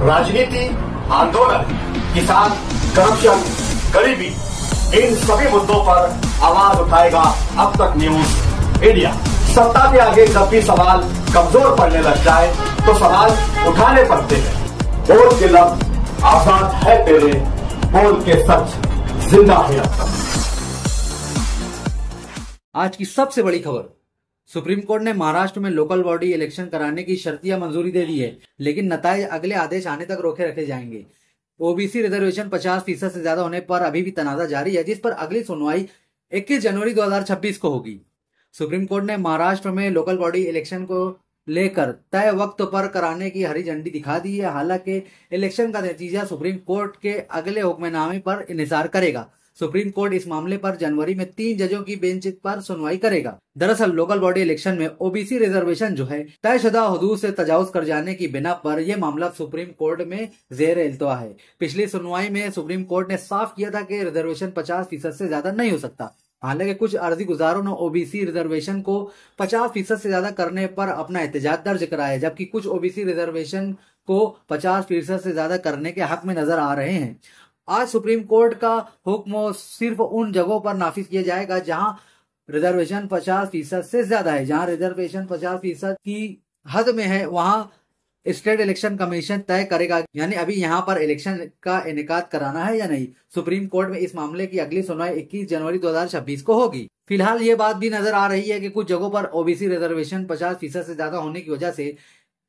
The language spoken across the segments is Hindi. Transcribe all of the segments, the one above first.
राजनीति, आंदोलन, किसान, करप्शन, गरीबी, इन सभी मुद्दों पर आवाज उठाएगा अब तक न्यूज इंडिया। सत्ता के आगे जब भी सवाल कमजोर पड़ने लग जाए तो सवाल उठाने पड़ते हैं। बोल के लफ्ज आजाद है तेरे, बोल के सच जिंदा है अब तक। आज की सबसे बड़ी खबर, सुप्रीम कोर्ट ने महाराष्ट्र में लोकल बॉडी इलेक्शन कराने की शर्तियां मंजूरी दे दी है, लेकिन नतायज अगले आदेश आने तक रोके रखे जाएंगे। ओबीसी रिजर्वेशन 50% से ज्यादा होने पर अभी भी तनाजा जारी है, जिस पर अगली सुनवाई 21 जनवरी 2026 को होगी। सुप्रीम कोर्ट ने महाराष्ट्र में लोकल बॉडी इलेक्शन को लेकर तय वक्त पर कराने की हरी झंडी दिखा दी है। हालांकि इलेक्शन का नतीजा सुप्रीम कोर्ट के अगले हुक्मनामे पर इंतजार करेगा। सुप्रीम कोर्ट इस मामले पर जनवरी में 3 जजों की बेंच पर सुनवाई करेगा। दरअसल लोकल बॉडी इलेक्शन में ओबीसी रिजर्वेशन जो है तयशुदा हुदूद से तजावुज कर जाने की बिना पर यह मामला सुप्रीम कोर्ट में जेर इल्तवा है। पिछली सुनवाई में सुप्रीम कोर्ट ने साफ किया था कि रिजर्वेशन 50% से ज्यादा नहीं हो सकता। हालांकि कुछ अर्जी गुजारों ने ओबीसी रिजर्वेशन को 50% से ज्यादा करने पर अपना एहतजाज दर्ज कराया, जबकि कुछ ओबीसी रिजर्वेशन को 50% से ज्यादा करने के हक में नजर आ रहे हैं। आज सुप्रीम कोर्ट का हुक्म सिर्फ उन जगहों पर नाफिज किया जाएगा जहां रिजर्वेशन 50% से ज्यादा है। जहां रिजर्वेशन 50% की हद में है वहां स्टेट इलेक्शन कमीशन तय करेगा, यानी अभी यहां पर इलेक्शन का इनेकाद कराना है या नहीं। सुप्रीम कोर्ट में इस मामले की अगली सुनवाई 21 जनवरी 2026 को होगी। फिलहाल ये बात भी नजर आ रही है कि कुछ जगहों पर ओबीसी रिजर्वेशन 50% से ज्यादा होने की वजह से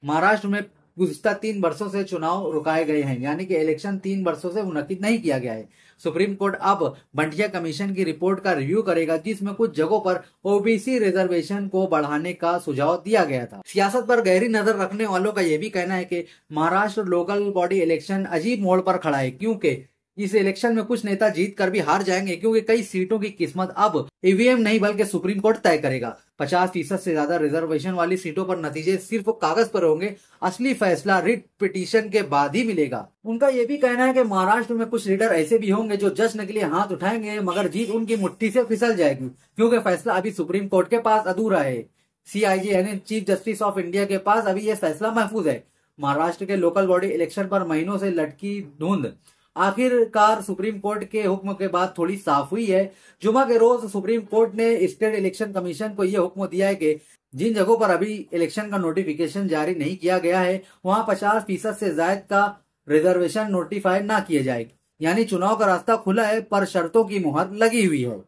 महाराष्ट्र में गुज़िश्ता 3 वर्षों से चुनाव रुकाए गए हैं, यानी कि इलेक्शन 3 वर्षों से मुनक्किद नहीं किया गया है। सुप्रीम कोर्ट अब बंटिया कमीशन की रिपोर्ट का रिव्यू करेगा, जिसमें कुछ जगहों पर ओबीसी रिजर्वेशन को बढ़ाने का सुझाव दिया गया था। सियासत पर गहरी नजर रखने वालों का यह भी कहना है कि महाराष्ट्र लोकल बॉडी इलेक्शन अजीब मोड़ पर खड़ा है, क्योंकि इस इलेक्शन में कुछ नेता जीत कर भी हार जाएंगे, क्योंकि कई सीटों की किस्मत अब ईवीएम नहीं बल्कि सुप्रीम कोर्ट तय करेगा। 50% से ज्यादा रिजर्वेशन वाली सीटों पर नतीजे सिर्फ कागज पर होंगे, असली फैसला रिट पिटीशन के बाद ही मिलेगा। उनका यह भी कहना है कि महाराष्ट्र में कुछ लीडर ऐसे भी होंगे जो जश्न के लिए हाथ उठाएंगे, मगर जीत उनकी मुट्ठी से फिसल जाएगी, क्योंकि फैसला अभी सुप्रीम कोर्ट के पास अधूरा है। CIJ यानी चीफ जस्टिस ऑफ इंडिया के पास अभी यह फैसला महफूज है। महाराष्ट्र के लोकल बॉडी इलेक्शन पर महीनों से लटकी धुंध आखिरकार सुप्रीम कोर्ट के हुक्म के बाद थोड़ी साफ हुई है। जुमा के रोज सुप्रीम कोर्ट ने स्टेट इलेक्शन कमीशन को यह हुक्म दिया है कि जिन जगहों पर अभी इलेक्शन का नोटिफिकेशन जारी नहीं किया गया है वहां 50% से ज्यादा का रिजर्वेशन नोटिफाई ना किया जाए, यानी चुनाव का रास्ता खुला है पर शर्तों की मुहर लगी हुई है।